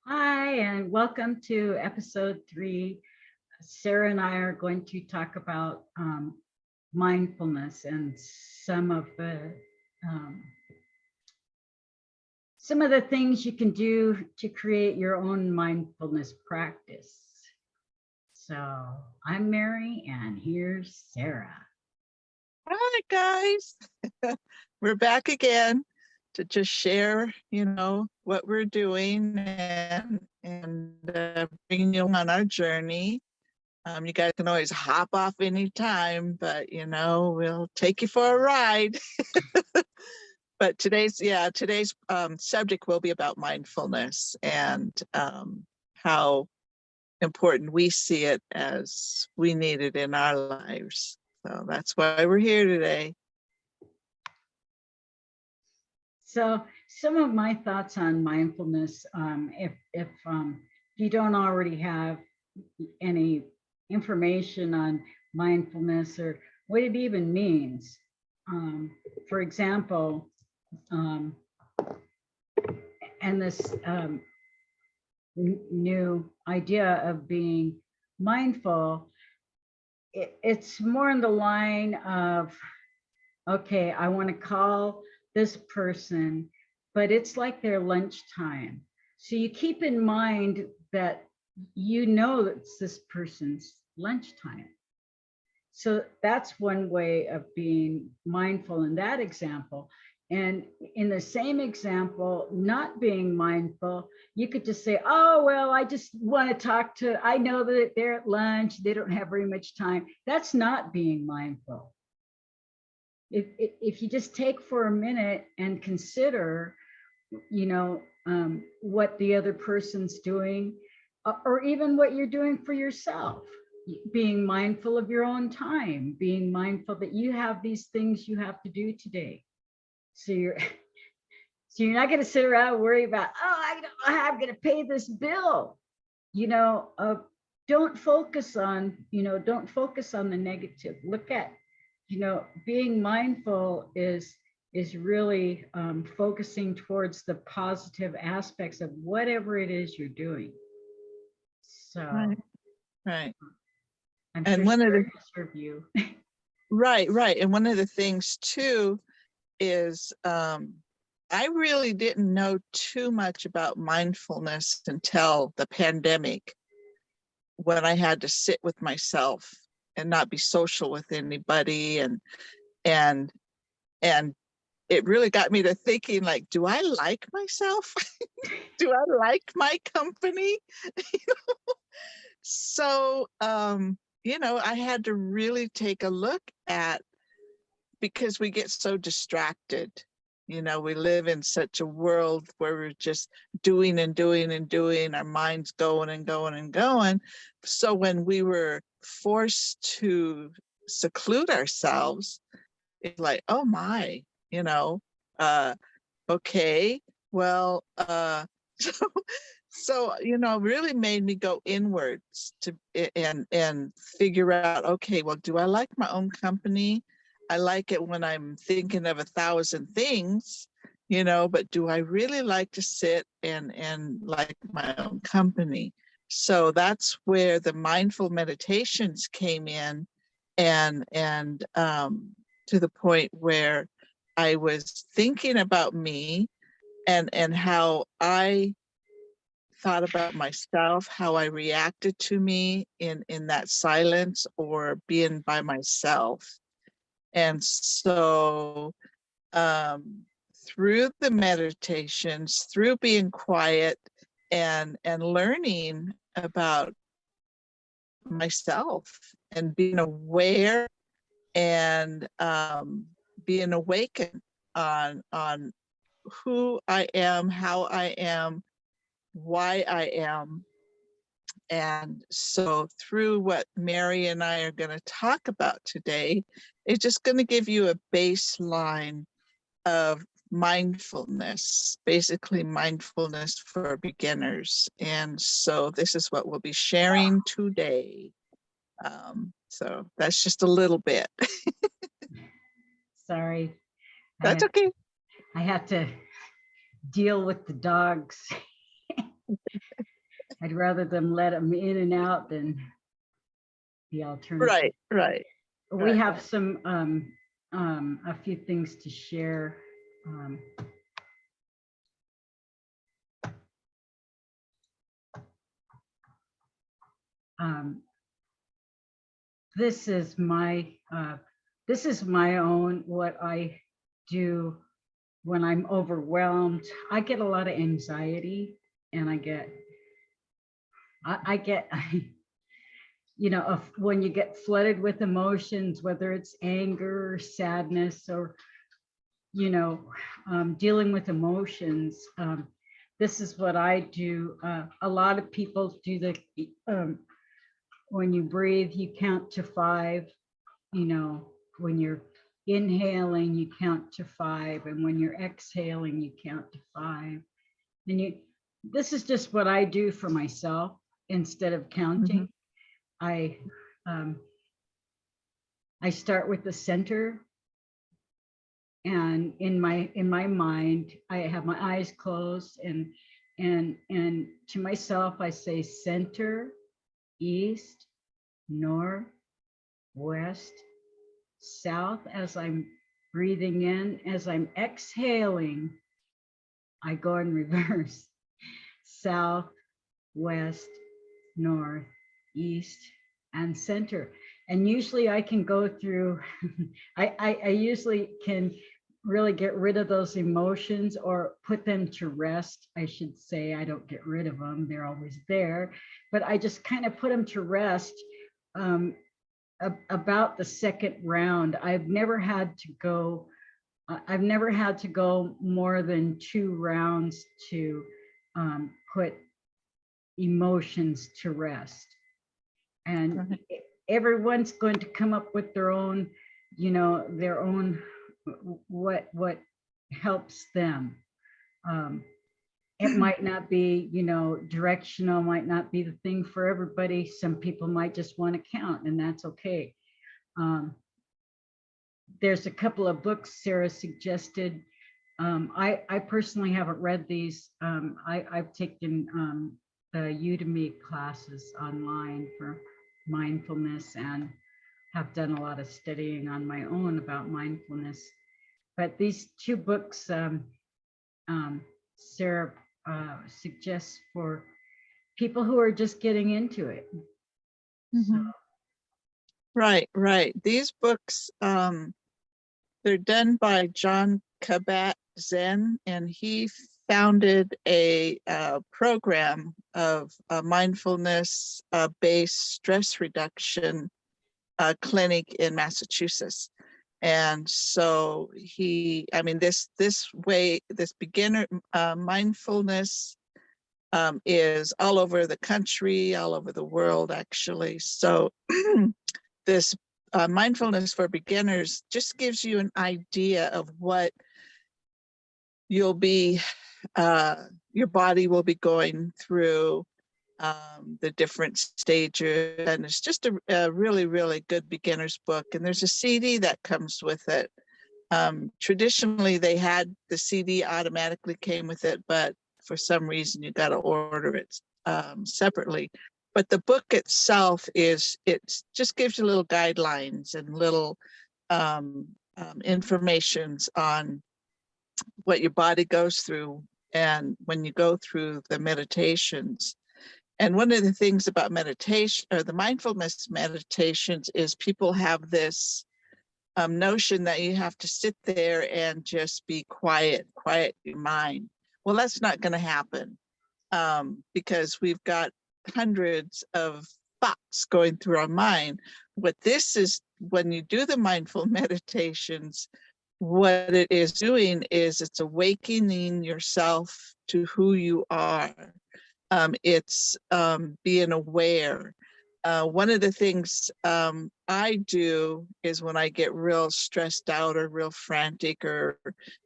Hi, and welcome to episode 3. Sarah and I are going to talk about mindfulness and some of the um, some of the things you can do to create your own mindfulness practice. So I'm Mary, and here's Sarah. Hi, guys. We're back again to just share, what we're doing and bring you on our journey. You guys can always hop off anytime, but, we'll take you for a ride. But today's subject will be about mindfulness and how important we see it as we need it in our lives. So that's why we're here today. So some of my thoughts on mindfulness, if you don't already have any information on mindfulness or what it even means. For example, and this new idea of being mindful, it's more in the line of, okay, I want to call this person, but it's like their lunchtime. So you keep in mind that it's this person's lunchtime. So that's one way of being mindful in that example. And in the same example, not being mindful, you could just say, oh, well, I just want to I know that they're at lunch, they don't have very much time. That's not being mindful. If you just take for a minute and consider, what the other person's doing, or even what you're doing for yourself, being mindful of your own time, being mindful that you have these things you have to do today. So you're not going to sit around and worry about, I'm going to pay this bill. Don't focus on the negative. Look at, being mindful is really focusing towards the positive aspects of whatever it is you're doing. So right. I'm and sure one of the serve you. right and one of the things too is I really didn't know too much about mindfulness until the pandemic, when I had to sit with myself and not be social with anybody, and it really got me to thinking, like, do I like myself? Do I like my company? So I had to really take a look at, because we get so distracted. We live in such a world where we're just doing and doing and doing, our minds going and going and going. So when we were forced to seclude ourselves, it's like, oh my, okay, well, so really made me go inwards and figure out, okay, well, do I like my own company? I like it when I'm thinking of 1,000 things, but do I really like to sit and like my own company? So that's where the mindful meditations came in, and to the point where I was thinking about me and how I thought about myself, how I reacted to me in that silence or being by myself. And so through the meditations, through being quiet and learning about myself and being aware and being awakened on who I am, how I am, why I am. And so through what Mary and I are going to talk about today, it's just going to give you a baseline of mindfulness, basically mindfulness for beginners. And so this is what we'll be sharing today. So that's just a little bit. Sorry. That's okay. I had to deal with the dogs. I'd rather them let them in and out than the alternative. Right, right. We right. have some a few things to share. This is my own, what I do when I'm overwhelmed. I get a lot of anxiety, and I get you know, when you get flooded with emotions, whether it's anger or sadness or, you know, dealing with emotions. This is what I do. A lot of people do the, when you breathe, you count to 5, you know, when you're inhaling, you count to 5. And when you're exhaling, you count to 5. And this is just what I do for myself instead of counting. I start with the center, and in my mind, I have my eyes closed, and to myself I say center, east, north, west, south as I'm breathing in. As I'm exhaling, I go in reverse. South, west, north, east, and center. And usually I can go through, I usually can really get rid of those emotions, or put them to rest. I should say, I don't get rid of them, they're always there, but I just kind of put them to rest. About the second round, I've never had to go more than 2 rounds to put emotions to rest. And everyone's going to come up with their own, you know, their own, what helps them. It might not be, you know, directional, might not be the thing for everybody. Some people might just want to count, and that's okay. There's a couple of books Sara suggested. I personally haven't read these. I've taken the Udemy classes online for mindfulness, and have done a lot of studying on my own about mindfulness. But these 2 books Sara suggests for people who are just getting into it. So. Right. These books, they're done by John Kabatzinn, and he founded a program of mindfulness based stress reduction clinic in Massachusetts. And so this beginner mindfulness is all over the country, all over the world, actually. So this mindfulness for beginners just gives you an idea of what you'll be, your body will be going through, the different stages. And it's just a really, really good beginner's book. And there's a CD that comes with it. Traditionally, they had the CD automatically came with it, but for some reason, you got to order it separately. But the book itself it just gives you little guidelines and little informations on what your body goes through, and when you go through the meditations. And one of the things about meditation, or the mindfulness meditations, is people have this notion that you have to sit there and just be quiet your mind. Well, that's not going to happen, because we've got hundreds of thoughts going through our mind. What this is, when you do the mindful meditations, what it is doing is it's awakening yourself to who you are. It's being aware. One of the things I do is when I get real stressed out or real frantic, or,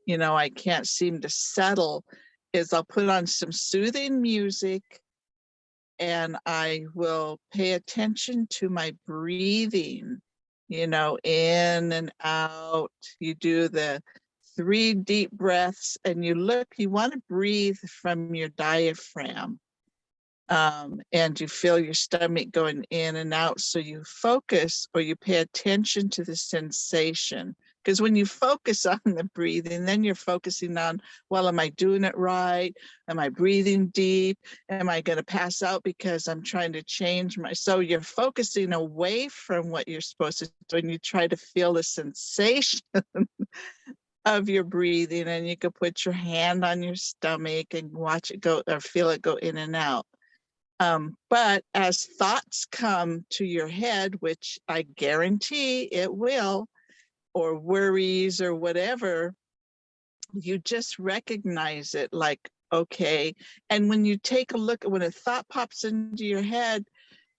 you know, I can't seem to settle, is I'll put on some soothing music, and I will pay attention to my breathing, you know, in and out. You do the 3 deep breaths, and you want to breathe from your diaphragm. and you feel your stomach going in and out. So you focus or you pay attention to the sensation. Because when you focus on the breathing, then you're focusing on, well, am I doing it right? Am I breathing deep? Am I going to pass out because I'm trying to change my, so you're focusing away from what you're supposed to do, and you try to feel the sensation of your breathing, and you can put your hand on your stomach and watch it go or feel it go in and out. But as thoughts come to your head, which I guarantee it will, or worries or whatever, you just recognize it like, okay. And when you take a look at when a thought pops into your head,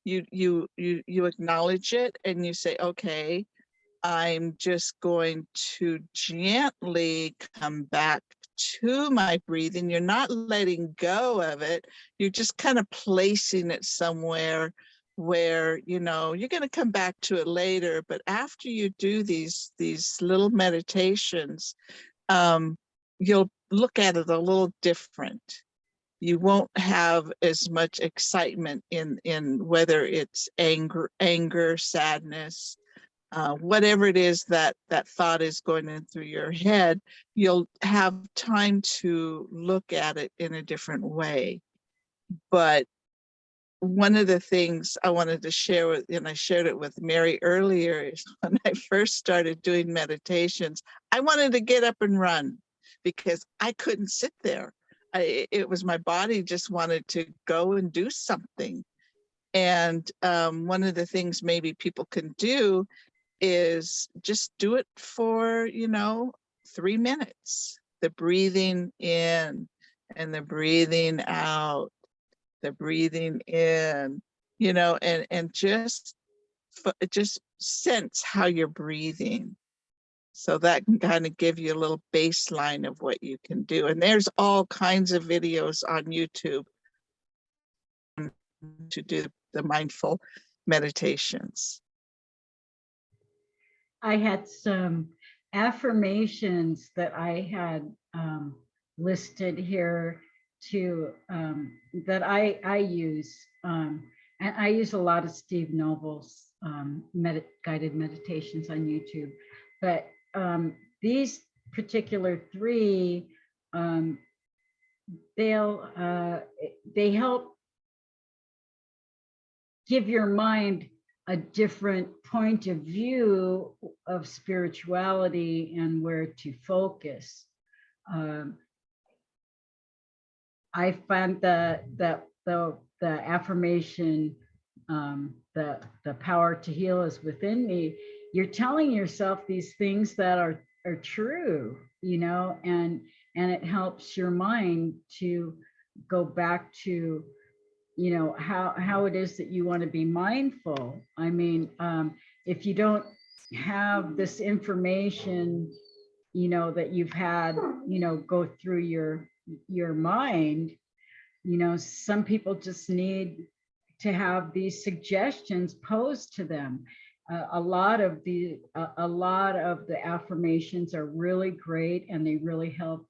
you acknowledge it and you say, okay, I'm just going to gently come back to my breathing. You're not letting go of it. You're just kind of placing it somewhere where, you know, you're going to come back to it later. But after you do these little meditations, you'll look at it a little different. You won't have as much excitement in whether it's anger, sadness, whatever it is that thought is going in through your head. You'll have time to look at it in a different way. But one of the things I wanted to share with, and I shared it with Mary earlier, is when I first started doing meditations, I wanted to get up and run because I couldn't sit there. It was my body just wanted to go and do something. And one of the things maybe people can do is just do it for, 3 minutes. The breathing in and the breathing out, the breathing in, and just sense how you're breathing. So that can kind of give you a little baseline of what you can do. And there's all kinds of videos on YouTube to do the mindful meditations. I had some affirmations that I had listed here to that I use, and I use a lot of Steve Nobel's guided meditations on YouTube, but these particular three, they help give your mind a different point of view of spirituality and where to focus. I find that the affirmation, the power to heal is within me. You're telling yourself these things that are true, and it helps your mind to go back to, how it is that you want to be mindful. I mean, if you don't have this information, that you've had, go through your mind, some people just need to have these suggestions posed to them. A lot of the affirmations are really great, and they really help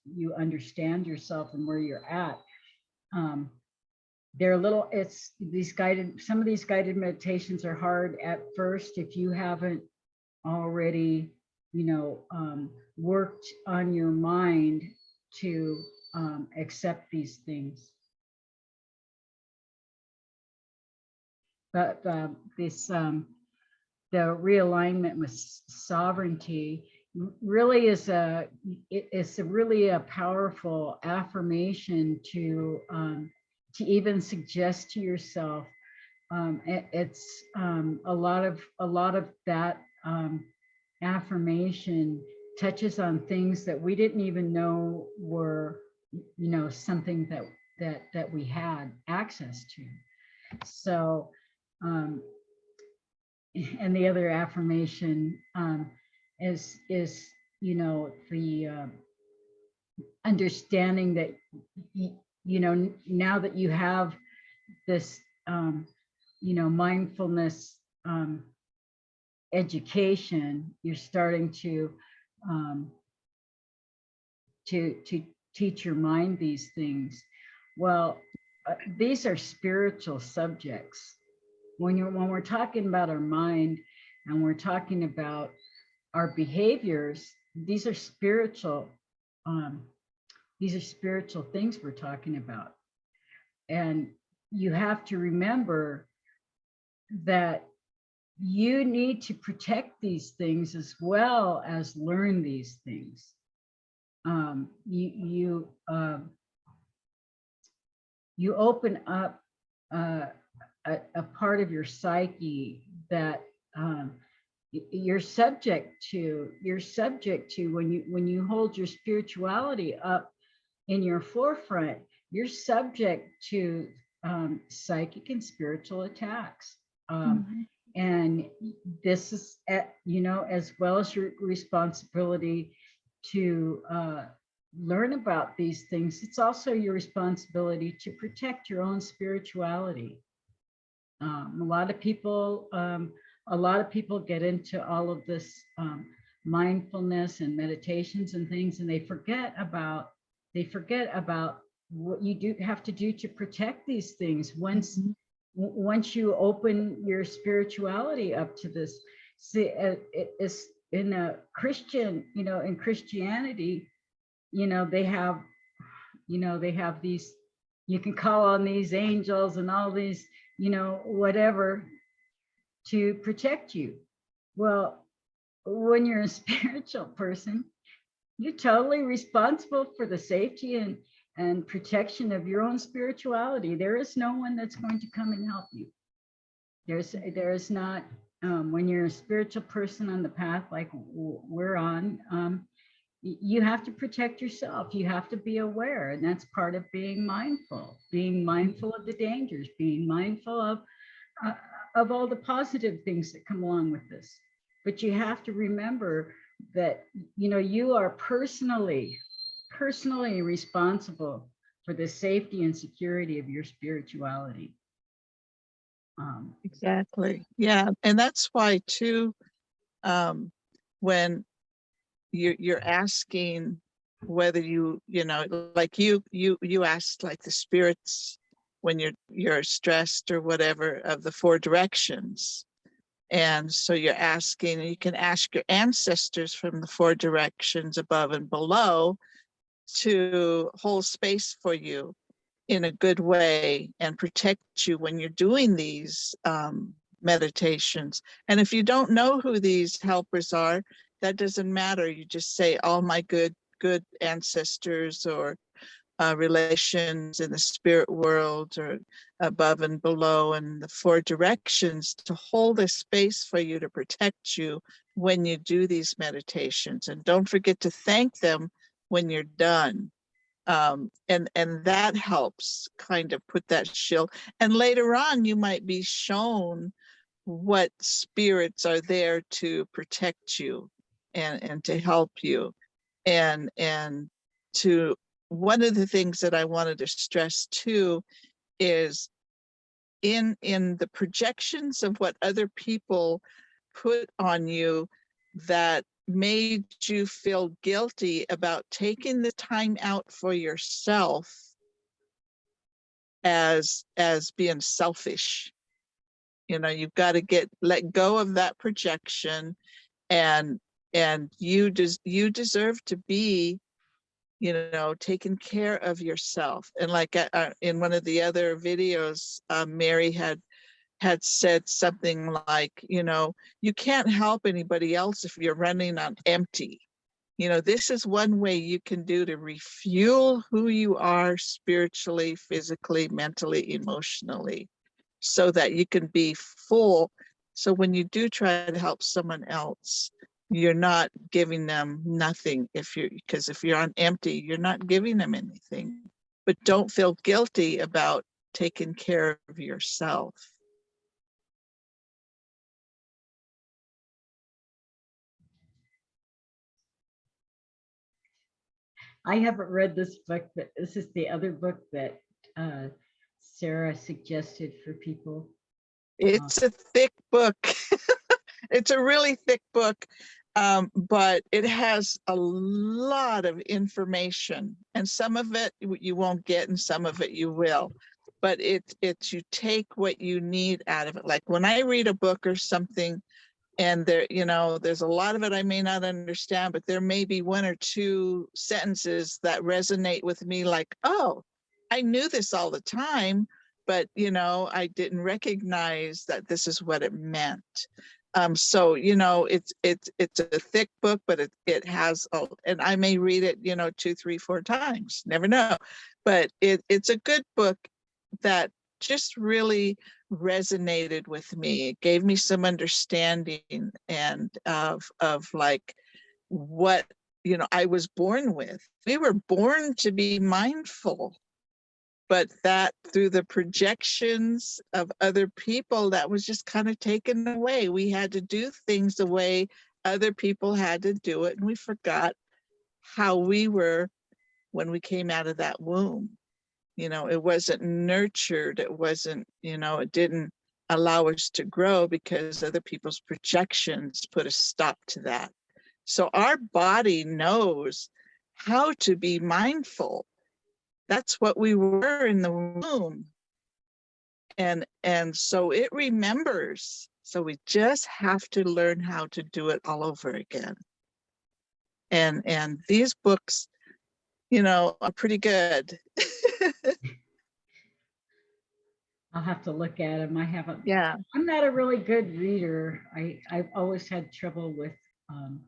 you understand yourself and where you're at. They're some of these guided meditations are hard at first if you haven't already, worked on your mind to accept these things. But the realignment with sovereignty really is really a powerful affirmation to even suggest to yourself. It's a lot of that affirmation touches on things that we didn't even know were, something that we had access to. So, and the other affirmation is the understanding that now that you have this mindfulness education, you're starting to teach your mind these things. Well, these are spiritual subjects. When we're talking about our mind and we're talking about our behaviors, these are spiritual things we're talking about. And you have to remember that you need to protect these things as well as learn these things. You open up a part of your psyche that you're subject to when you hold your spirituality up in your forefront. You're subject to psychic and spiritual attacks. And this is, as well as your responsibility to learn about these things, it's also your responsibility to protect your own spirituality. A lot of people get into all of this mindfulness and meditations and things, and they forget about what you do have to do to protect these things. Once you open your spirituality up to this, see, it's in a Christian, in Christianity, they have these, you can call on these angels and all these, whatever, to protect you. Well, when you're a spiritual person, you're totally responsible for the safety and protection of your own spirituality. There is no one that's going to come and help you. There's not, when you're a spiritual person on the path like we're on, you have to protect yourself. You have to be aware, and that's part of being mindful of the dangers, being mindful of all the positive things that come along with this. But you have to remember that, you are personally responsible for the safety and security of your spirituality. Exactly. Yeah. And that's why too, when you're asking whether like you asked, like, the spirits when you're stressed or whatever, of the 4 directions. And so you're asking, you can ask your ancestors from the 4 directions above and below to hold space for you in a good way and protect you when you're doing these meditations. And if you don't know who these helpers are, that doesn't matter. You just say, all my good ancestors or relations in the spirit world or above and below, and the 4 directions to hold a space for you, to protect you when you do these meditations. And don't forget to thank them when you're done. And that helps kind of put that shield. And later on, you might be shown what spirits are there to protect you and to help you. And to, one of the things that I wanted to stress too is in the projections of what other people put on you that made you feel guilty about taking the time out for yourself as being selfish. You've got to let go of that projection, and you deserve to be, taking care of yourself. And like in one of the other videos, Mary had said something like, you can't help anybody else if you're running on empty. This is one way you can do to refuel who you are spiritually, physically, mentally, emotionally, so that you can be full. So when you do try to help someone else, you're not giving them nothing. Because if you're on empty, you're not giving them anything. But don't feel guilty about taking care of yourself. I haven't read this book, but this is the other book that Sara suggested for people. It's a thick book. It's a really thick book, but it has a lot of information, and some of it you won't get and some of it you will. but it's you take what you need out of it. Like when I read a book or something, and there, you know, there's a lot of it I may not understand, but there may be one or two sentences that resonate with me, like, oh, I knew this all the time, but you know, I didn't recognize that this is what it meant. So you know, it's a thick book, but it has, and I may read it, you know, 2, 3, 4 times, never know, but it's a good book that just really resonated with me. It gave me some understanding and of like what, you know, I was born with. We were born to be mindful, but that through the projections of other people, that was just kind of taken away. We had to do things the way other people had to do it, and we forgot how we were when we came out of that womb. You know, it wasn't nurtured. It wasn't, you know, it didn't allow us to grow because other people's projections put a stop to that. So our body knows how to be mindful. That's what we were in the womb. And so it remembers. So we just have to learn how to do it all over again. And these books, you know, are pretty good. I'll have to look at them. I haven't. Yeah. I'm not a really good reader. I've always had trouble with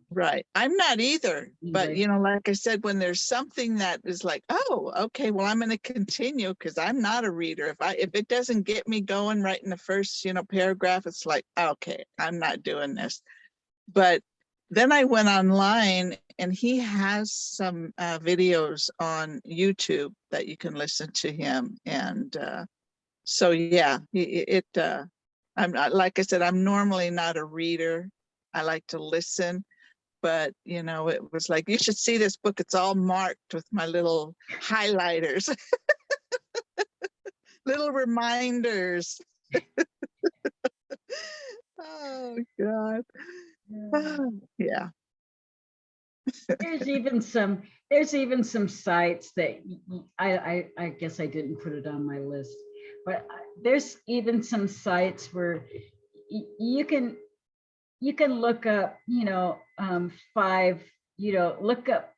Right. I'm not either. But, English. you know, like I said, when there's something that is like, oh, okay, well, I'm going to continue because I'm not a reader. If it doesn't get me going right in the first, you know, paragraph, it's like, okay, I'm not doing this. But then I went online and he has some videos on YouTube that you can listen to him. And so, yeah, I'm not, like I said, I'm normally not a reader. I like to listen. But, you know, it was like, you should see this book. It's all marked with my little highlighters, little reminders. Oh, God. Yeah. There's even some sites that I guess I didn't put it on my list, but there's even some sites where you can look up, you know, 5, you know, look up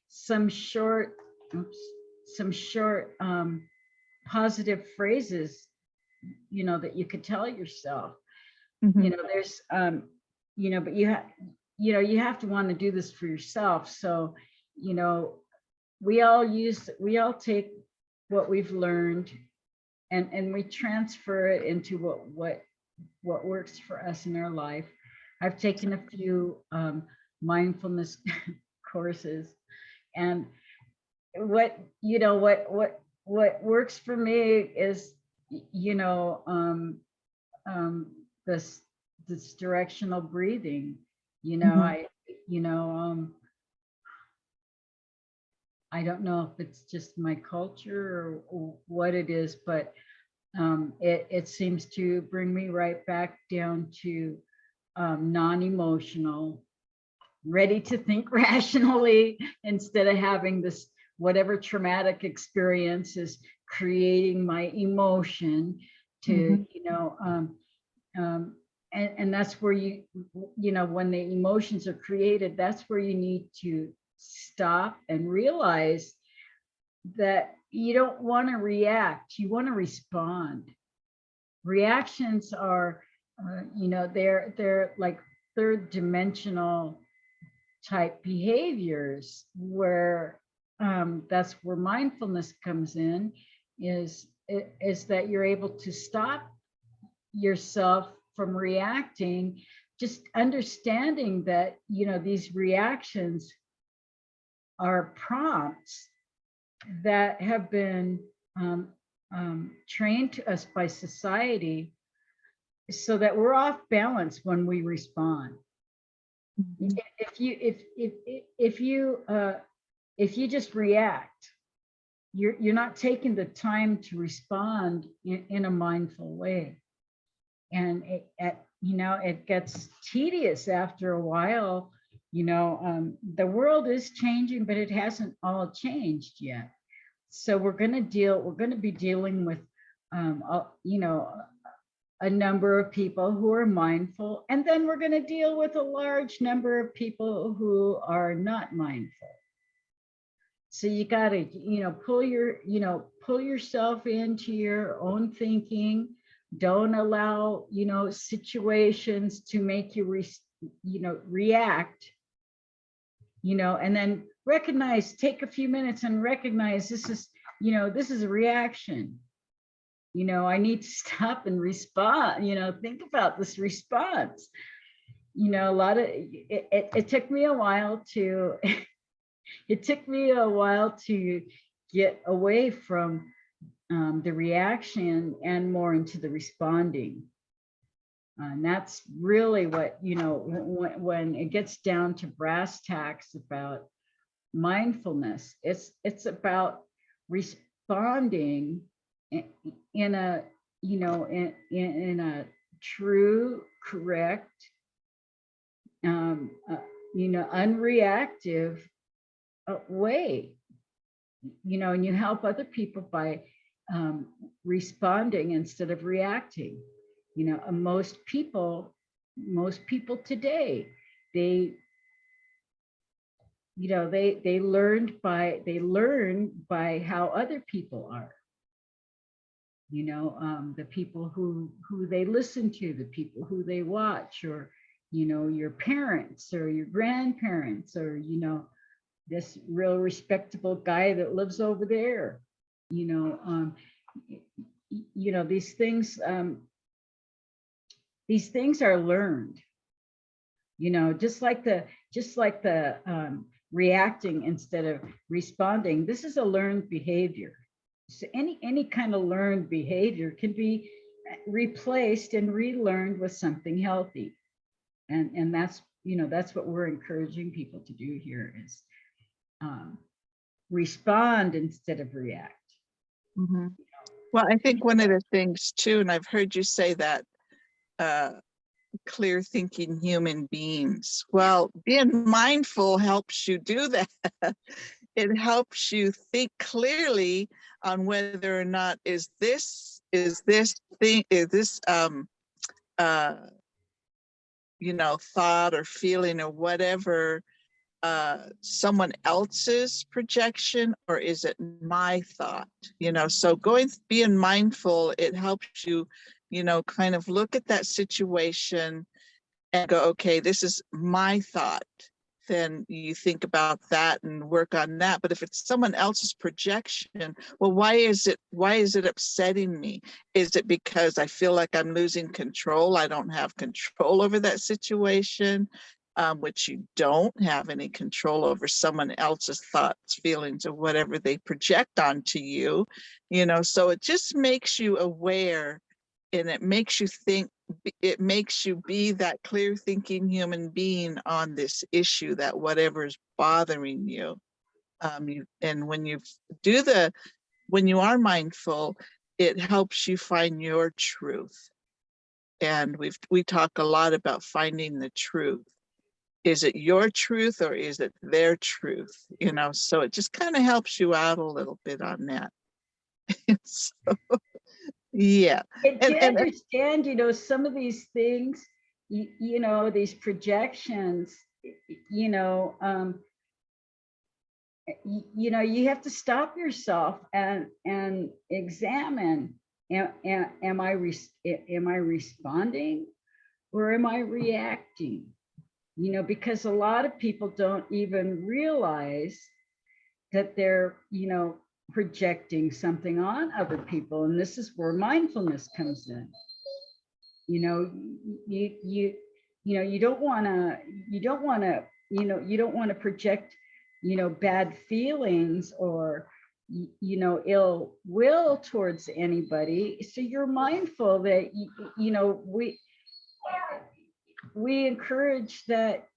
some short positive phrases, you know, that you could tell yourself. Mhm. You know, there's you know, but you have to want to do this for yourself. So, you know, we all take what we've learned and we transfer it into what works for us in our life. I've taken a few mindfulness courses, and what works for me is, you know, this directional breathing. You know, I don't know if it's just my culture or what it is, but it seems to bring me right back down to non-emotional, ready to think rationally instead of having this whatever traumatic experience is creating my emotion to, you know, and that's where you know, when the emotions are created, that's where you need to stop and realize that you don't want to react, you want to respond. Reactions are, you know, they're like third dimensional type behaviors, where that's where mindfulness comes in, is that you're able to stop yourself from reacting, just understanding that, you know, these reactions are prompts that have been trained to us by society so that we're off balance when we respond. If you just react, you're not taking the time to respond in a mindful way, and you know, it gets tedious after a while. You know, the world is changing, but it hasn't all changed yet. So we're going to be dealing with you know, a number of people who are mindful, and then we're going to deal with a large number of people who are not mindful. So you got to, pull yourself into your own thinking. Don't allow, situations to make you, react, and then take a few minutes and recognize this is a reaction. I need to stop and respond, think about this response. It took me a while to, get away from the reaction and more into the responding. And that's really what, when it gets down to brass tacks about mindfulness, it's about responding in a, in a true, correct, unreactive way, and you help other people by responding instead of reacting. Most people today, they learn by how other people are. The people who they listen to, the people who they watch, or your parents or your grandparents, or this real respectable guy that lives over there. These things are learned. Just like the reacting instead of responding. This is a learned behavior. So any kind of learned behavior can be replaced and relearned with something healthy. And that's what we're encouraging people to do here is respond instead of react. Mm-hmm. Well, I think one of the things too, and I've heard you say that clear thinking human beings. Well, being mindful helps you do that. It helps you think clearly on whether or not this thought or feeling or whatever someone else's projection, or is it my thought? So being mindful, it helps you, kind of look at that situation and go, okay, this is my thought. Then you think about that and work on that. But if it's someone else's projection, well, why is it upsetting me? Is it because I feel like I'm losing control? I don't have control over that situation, which you don't have any control over someone else's thoughts, feelings, or whatever they project onto you. So it just makes you aware, and it makes you think. It makes you be that clear thinking human being on this issue, that whatever is bothering you. And when you are mindful, it helps you find your truth. And we talk a lot about finding the truth. Is it your truth or is it their truth? So it just kind of helps you out a little bit on that. So, yeah. And to understand, some of these things, these projections, you have to stop yourself and examine, am I responding or am I reacting? Because a lot of people don't even realize that they're, projecting something on other people. And this is where mindfulness comes in. You don't want to project, bad feelings or, ill will towards anybody. So you're mindful that, we encourage that,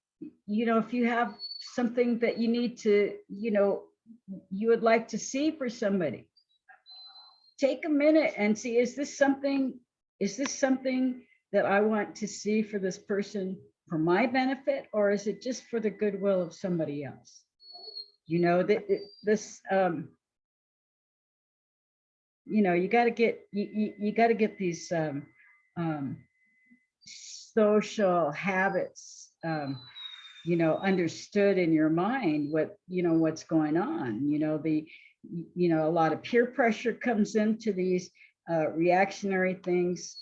if you have something that you need to, you would like to see for somebody, take a minute and see, is this something that I want to see for this person for my benefit, or is it just for the goodwill of somebody else? you got to get, you got to get these social habits, understood in your mind, what's going on. A lot of peer pressure comes into these reactionary things.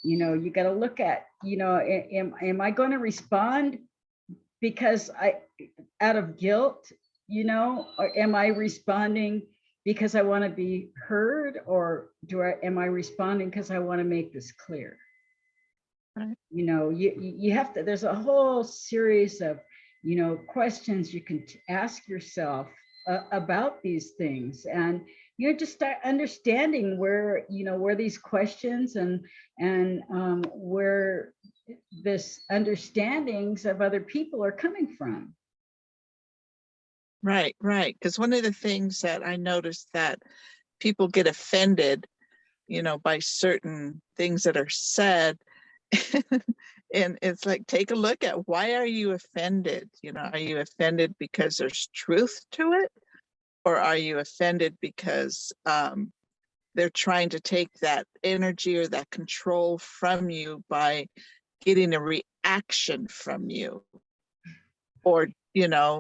You got to look at, am I going to respond because out of guilt, or am I responding because I want to be heard, or am I responding because I want to make this clear? Right. You have to, there's a whole series of, questions you can ask yourself about these things. And just start understanding where, where these questions and where this understandings of other people are coming from. Right, right. Because one of the things that I noticed that people get offended, by certain things that are said. And it's like, take a look at, why are you offended? Are you offended because there's truth to it? Or are you offended because they're trying to take that energy or that control from you by getting a reaction from you? Or,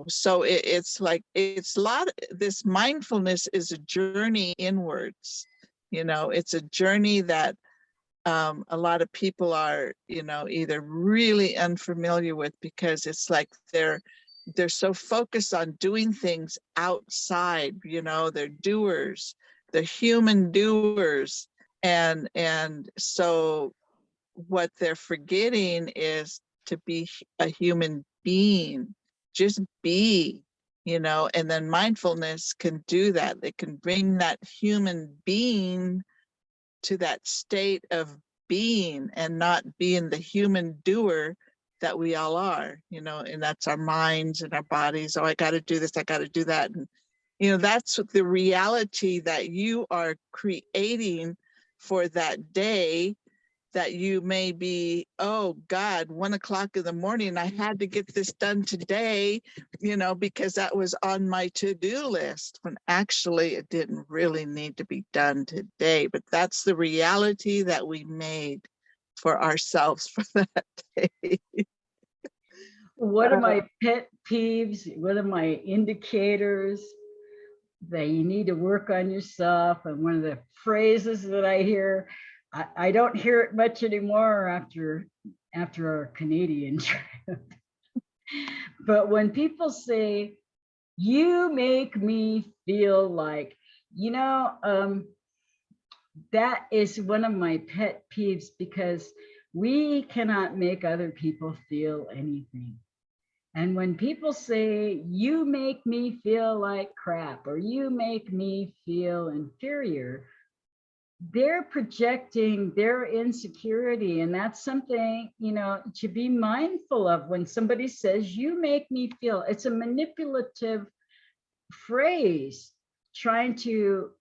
so it's like, it's a lot, this mindfulness is a journey inwards. It's a journey that a lot of people are, either really unfamiliar with, because it's like they're so focused on doing things outside, they're doers, they're human doers. And so what they're forgetting is to be a human being, just be, and then mindfulness can do that. They can bring that human being to that state of being, and not being the human doer that we all are, and that's our minds and our bodies. Oh, I got to do this, I got to do that. And, that's the reality that you are creating for that day, that you may be, oh God, 1 o'clock in the morning, I had to get this done today, because that was on my to-do list, when actually it didn't really need to be done today. But that's the reality that we made for ourselves for that day. One of my pet peeves, one of my indicators that you need to work on yourself, and one of the phrases that I hear, I don't hear it much anymore after our Canadian trip. But when people say, you make me feel like, that is one of my pet peeves, because we cannot make other people feel anything. And when people say, you make me feel like crap, or you make me feel inferior, they're projecting their insecurity. And that's something, to be mindful of. When somebody says, you make me feel, it's a manipulative phrase trying to,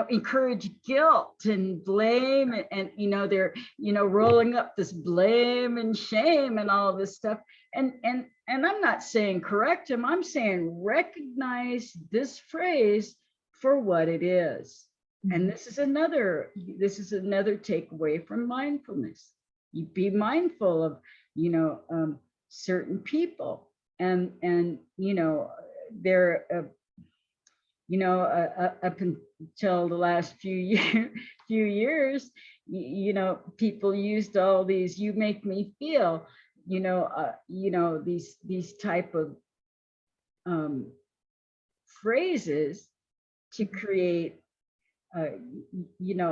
encourage guilt and blame, and they're, rolling up this blame and shame and all this stuff. And I'm not saying correct them, I'm saying recognize this phrase for what it is. And this is another takeaway from mindfulness. You be mindful of, certain people, and they're up until the last few years, people used all these, you make me feel, these type of phrases to create an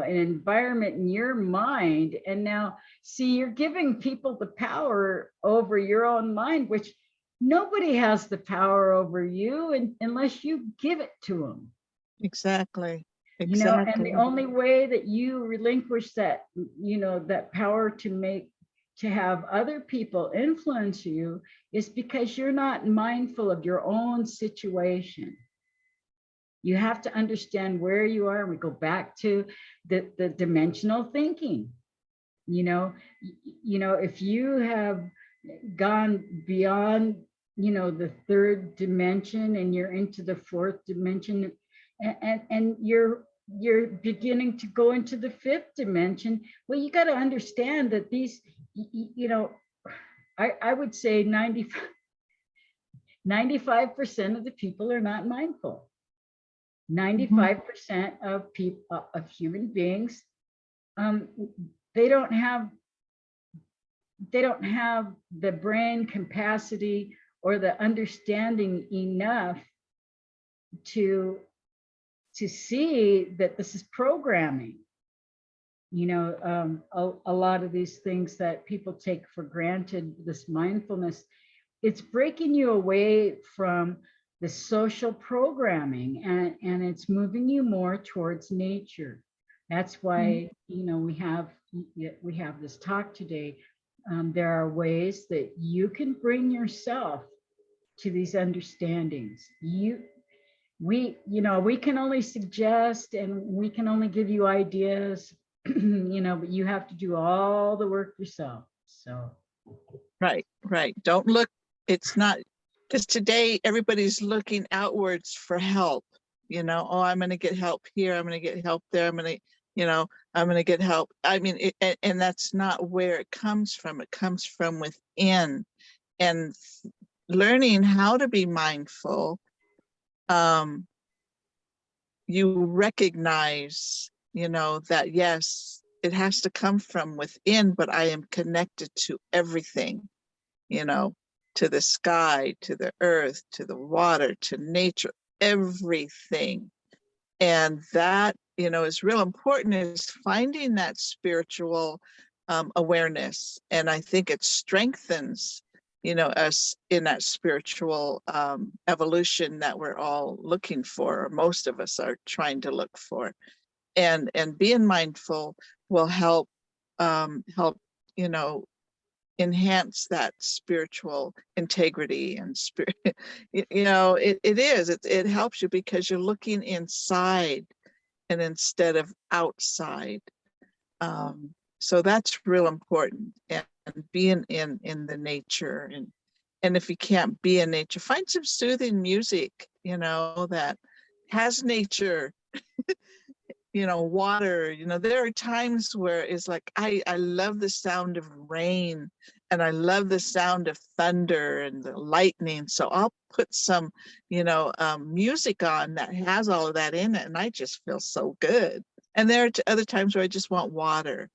environment in your mind. And now, see, you're giving people the power over your own mind, which nobody has the power over you unless you give it to them. Exactly. And the only way that you relinquish that, that power to have other people influence you is because you're not mindful of your own situation. You have to understand where you are. We go back to the dimensional thinking. If you have gone beyond, the third dimension, and you're into the fourth dimension, and you're you're beginning to go into the fifth dimension. Well, you got to understand that these, you know, I would say 95% of the people are not mindful. 95% of people, of human beings, they don't have the brain capacity or the understanding enough to see that this is programming. You know, a lot of these things that people take for granted, this mindfulness, it's breaking you away from the social programming, and it's moving you more towards nature. That's why, you know, we have this talk today. There are ways that you can bring yourself to these understandings. We can only suggest, and we can only give you ideas, you know, but you have to do all the work yourself. So right. Don't look, it's not, because today everybody's looking outwards for help. You know, oh, I'm going to get help here, I'm going to get help there, I'm going to get help. I mean, and that's not where it comes from. It comes from within. And learning how to be mindful, you recognize, you know, that yes, it has to come from within, but I am connected to everything, you know, to the sky, to the earth, to the water, to nature, everything. And that, you know, is real important, is finding that spiritual awareness. And I think it strengthens, you know, us in that spiritual evolution that we're all looking for, or most of us are trying to look for. And being mindful will help, you know, enhance that spiritual integrity and spirit. You know, it helps you because you're looking inside and instead of outside. So that's real important, and being in the nature, and if you can't be in nature, find some soothing music, you know, that has nature, you know, water. You know, there are times where it's like, I love the sound of rain, and I love the sound of thunder and the lightning. So I'll put some, you know, music on that has all of that in it, and I just feel so good. And there are other times where I just want water.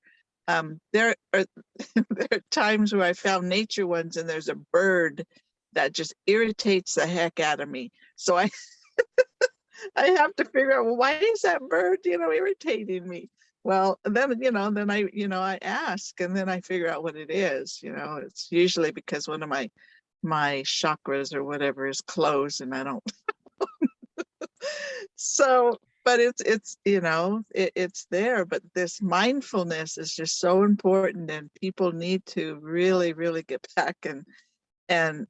There are there are times where I found nature ones, and there's a bird that just irritates the heck out of me. So I have to figure out, well, why is that bird, you know, irritating me? Well, then, you know, I ask, and then I figure out what it is. You know, it's usually because one of my chakras or whatever is closed, and I don't. So, but it's you know, it's there. But this mindfulness is just so important, and people need to really, really get back and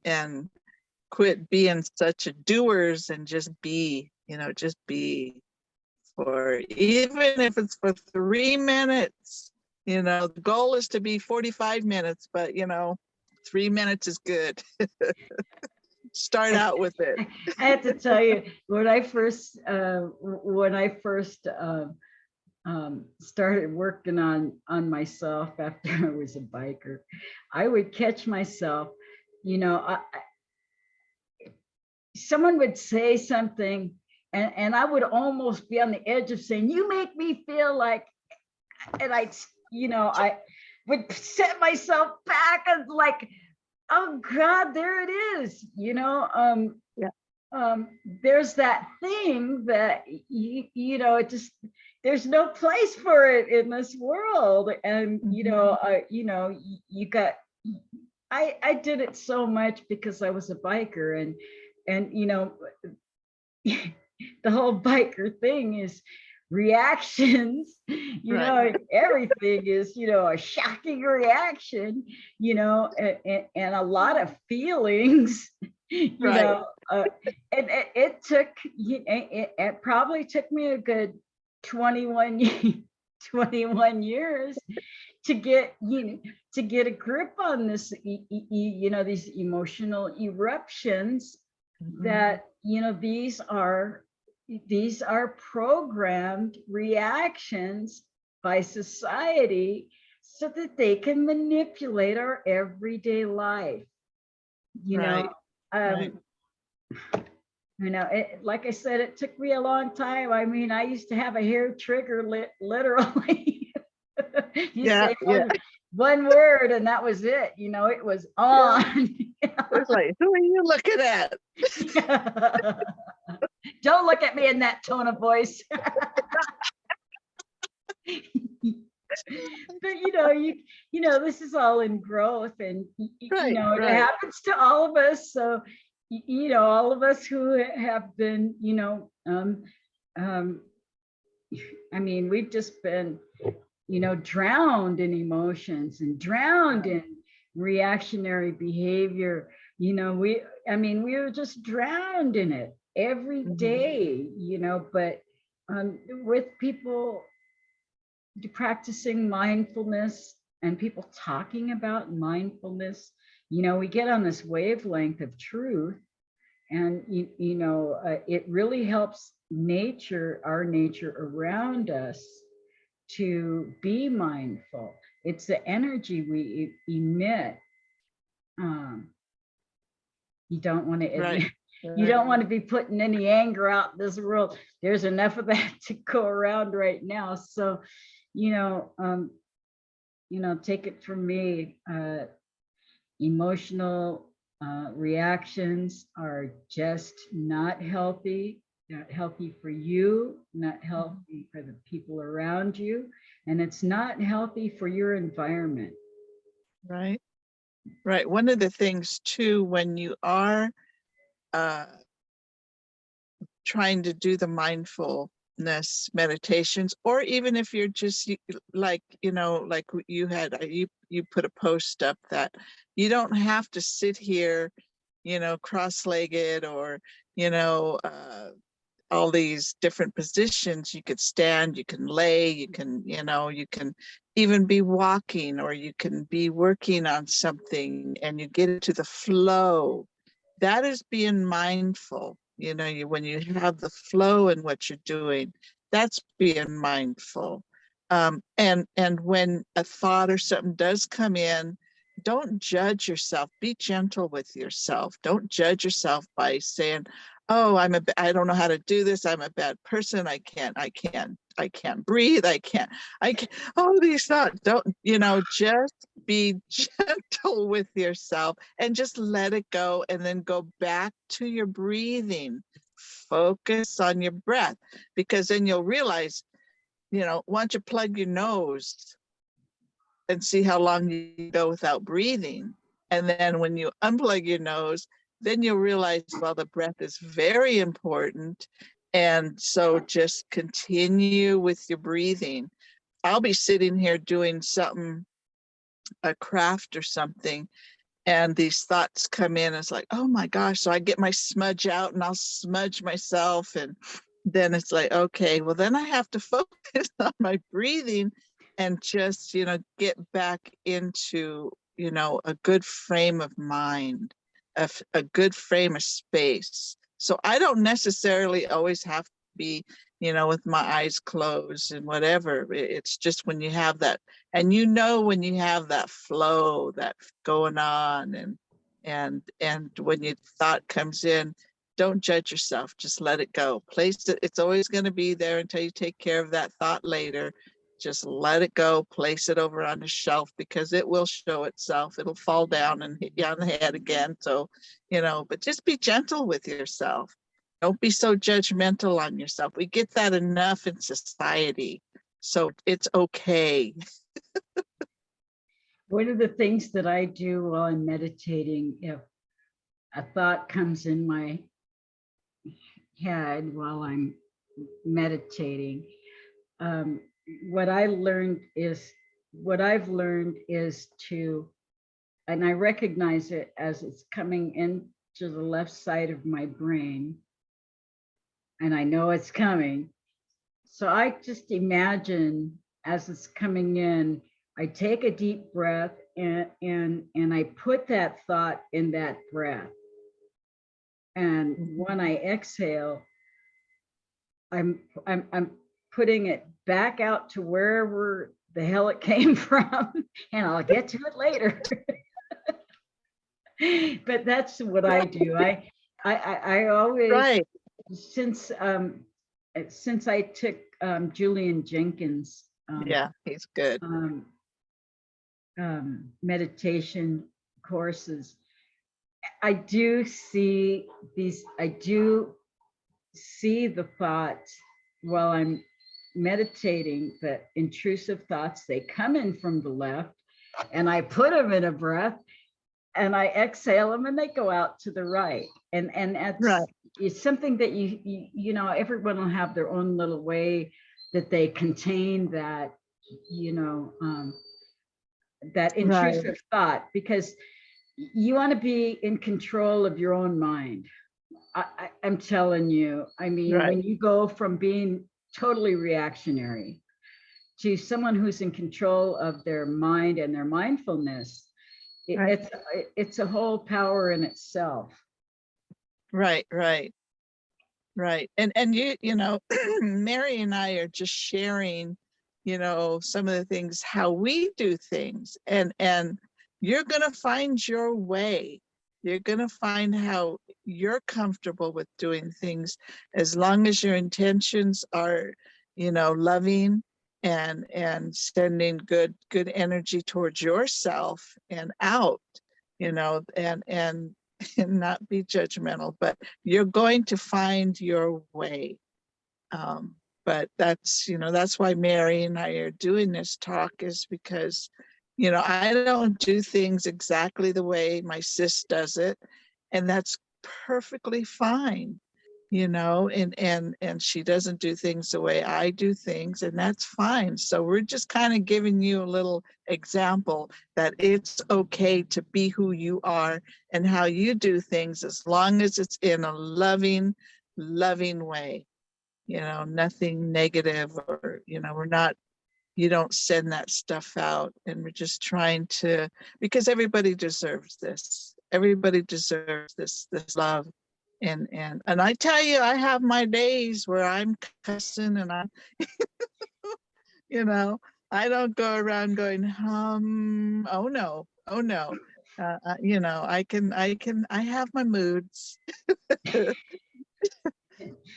quit being such a doers and just be, you know, just be, for even if it's for 3 minutes. You know, the goal is to be 45 minutes, but you know, 3 minutes is good. Start out with it. I have to tell you, when I first started working on myself after I was a biker, I would catch myself, you know, someone would say something, and I would almost be on the edge of saying, "You make me feel like," and I would set myself back and like, oh God, there it is, you know. There's that thing that you know, it just, there's no place for it in this world, and you know, you got. I did it so much because I was a biker, and you know, the whole biker thing is reactions, you know, everything is, you know, a shocking reaction, you know, and a lot of feelings, you know, and it took, it probably took me a good 21 years to get, to get a grip on this, you know, these emotional eruptions that, you know, these are, these are programmed reactions by society so that they can manipulate our everyday life. You Right. know, Right. like I said, it took me a long time. I mean, I used to have a hair trigger literally. You Yeah. say Yeah. one word and that was it. It was Yeah. on. It's like, who are you looking at? Don't look at me in that tone of voice. But this is all in growth, and Right. it Right. happens to all of us. So all of us who have been I mean, we've just been drowned in emotions and drowned in reactionary behavior. We were just drowned in it every day, but with people practicing mindfulness and people talking about mindfulness, we get on this wavelength of truth, and it really helps our nature around us to be mindful. It's the energy we emit. You don't want to Right. you don't want to be putting any anger out in this world. There's enough of that to go around right now. So, take it from me, emotional reactions are just not healthy for you, not healthy for the people around you, and it's not healthy for your environment. Right. Right. One of the things too, when you are trying to do the mindfulness meditations, or even if you're just like you put a post up that you don't have to sit here cross-legged, or all these different positions. You could stand, you can lay, you can even be walking, or you can be working on something and you get into the flow. That is being mindful. When you have the flow in what you're doing, that's being mindful. And when a thought or something does come in, don't judge yourself. Be gentle with yourself. Don't judge yourself by saying, oh, I don't know how to do this. I'm a bad person. I can't breathe. I can't, oh, these thoughts. Don't, just be gentle with yourself and just let it go, and then go back to your breathing. Focus on your breath, because then you'll realize, once you plug your nose and see how long you go without breathing. And then when you unplug your nose, then you'll realize, well, the breath is very important. And so just continue with your breathing. I'll be sitting here doing something, a craft or something, and these thoughts come in. It's like, oh my gosh. So I get my smudge out and I'll smudge myself. And then it's like, okay, well, then I have to focus on my breathing and just, get back into, a good frame of mind, a good frame of space. So I don't necessarily always have to be, with my eyes closed and whatever. It's just when you have that, and when you have that flow that's going on, and when your thought comes in, don't judge yourself. Just let it go. Place it. It's always going to be there until you take care of that thought later. Just let it go. Place it over on the shelf, because it will show itself. It'll fall down and hit you on the head again. So, but just be gentle with yourself. Don't be so judgmental on yourself. We get that enough in society. So it's okay. One of the things that I do while I'm meditating, if a thought comes in my head while I'm meditating, what I've learned is to, and I recognize it as it's coming into the left side of my brain, and I know it's coming. So I just imagine as it's coming in, I take a deep breath, and I put that thought in that breath. And when I exhale, I'm putting it back out to wherever the hell it came from, and I'll get to it later. But that's what I do. I always, Right. since I took Julian Jenkins Yeah, he's good. Meditation courses, I do see the thoughts while I'm meditating, the intrusive thoughts. They come in from the left, and I put them in a breath, and I exhale them, and they go out to the right. And that's Right. it's something that you know, everyone will have their own little way that they contain that, you know, that Right. intrusive thought, because you want to be in control of your own mind. I'm telling you, I mean, Right. when you go from being totally reactionary to someone who's in control of their mind and their mindfulness, Right. it's a whole power in itself. Right. Right. Right. And you know, Mary and I are just sharing, you know, some of the things, how we do things, and you're going to find your way. You're going to find how you're comfortable with doing things, as long as your intentions are, you know, loving and sending good energy towards yourself and out, you know, and not be judgmental, but you're going to find your way. But that's, you know, that's why Mary and I are doing this talk, is because, you know, I don't do things exactly the way my sis does it, and that's perfectly fine, you know, and she doesn't do things the way I do things, and that's fine. So we're just kind of giving you a little example that it's okay to be who you are and how you do things, as long as it's in a loving way, you know, nothing negative, or, you know, we're not, you don't send that stuff out, and we're just trying to, because everybody deserves this. Everybody deserves this love. And I tell you, I have my days where I'm cussing, and I'm, you know, I don't go around going, oh no, oh no. You know, I have my moods,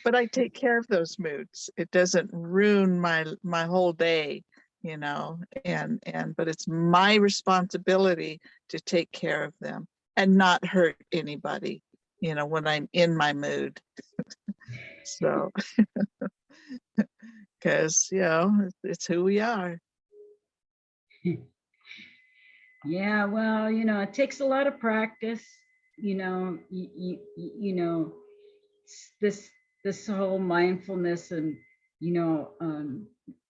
but I take care of those moods. It doesn't ruin my whole day, you know, but it's my responsibility to take care of them and not hurt anybody, you know, when I'm in my mood. So, because, you know, it's who we are. Yeah, well, you know, it takes a lot of practice. You know, you know, this whole mindfulness and, you know,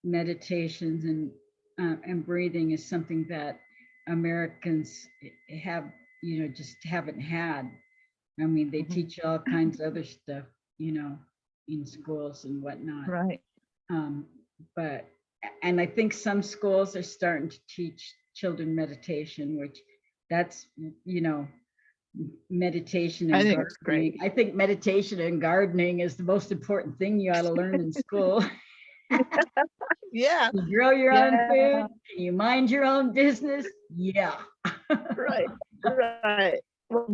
meditations and breathing is something that Americans have, you know, just haven't had. I mean, they teach all kinds of other stuff, you know, in schools and whatnot. Right. But, and I think some schools are starting to teach children meditation, which that's, you know, meditation I and think it's great. gardening. I think meditation and gardening is the most important thing you ought to learn in school. Yeah. You grow your own food, you mind your own business. Yeah. Right. Right. Well,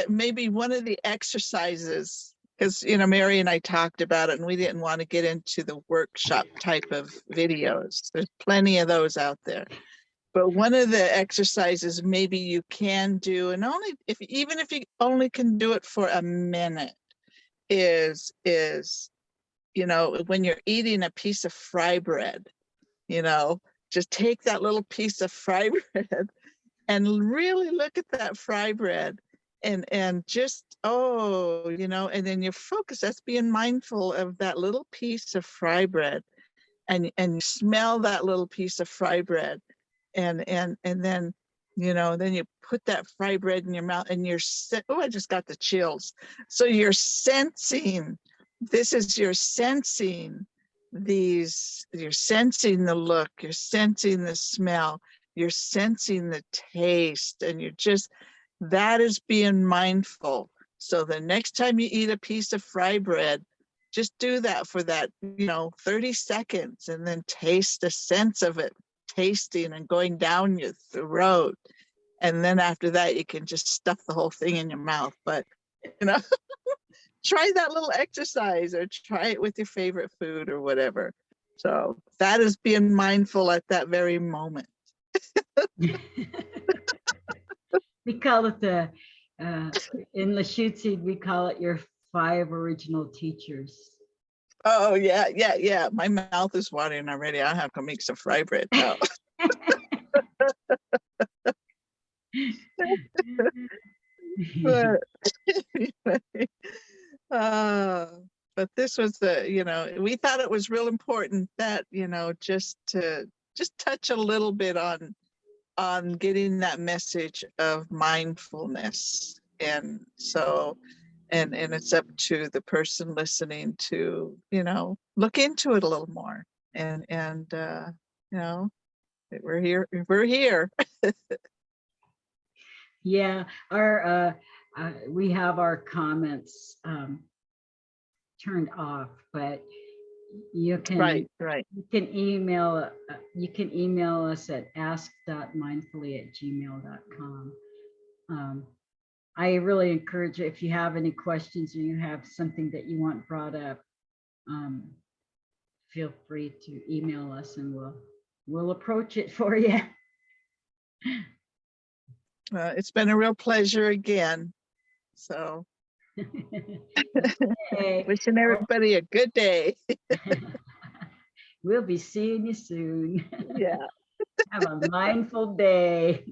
maybe one of the exercises, because, you know, Mary and I talked about it, and we didn't want to get into the workshop type of videos. There's plenty of those out there. But one of the exercises maybe you can do, and even if you only can do it for a minute, is, you know, when you're eating a piece of fry bread, you know, just take that little piece of fry bread and really look at that fry bread, and just, oh, you know, and then your focus, that's being mindful of that little piece of fry bread, and you smell that little piece of fry bread, and then, you know, then you put that fry bread in your mouth, and oh, I just got the chills. So you're sensing, you're sensing you're sensing the look, you're sensing the smell, you're sensing the taste, and that is being mindful. So the next time you eat a piece of fry bread, just do that for that, 30 seconds, and then taste the sense of it tasting and going down your throat. And then after that, you can just stuff the whole thing in your mouth. But, try that little exercise, or try it with your favorite food or whatever. So that is being mindful at that very moment. We call it in Lashutsi, we call it your 5 original teachers. Oh, yeah. My mouth is watering already. I have to make some fry bread now. But but this was we thought it was real important that, just to touch a little bit on getting that message of mindfulness. And so, and it's up to the person listening to, look into it a little more. And we're here. Yeah, our we have our comments turned off, but you can Right. you can email us at ask.mindfully@gmail.com. I really encourage you, if you have any questions or you have something that you want brought up, feel free to email us and we'll approach it for you. It's been a real pleasure again. So wishing everybody a good day. We'll be seeing you soon. Yeah. Have a mindful day.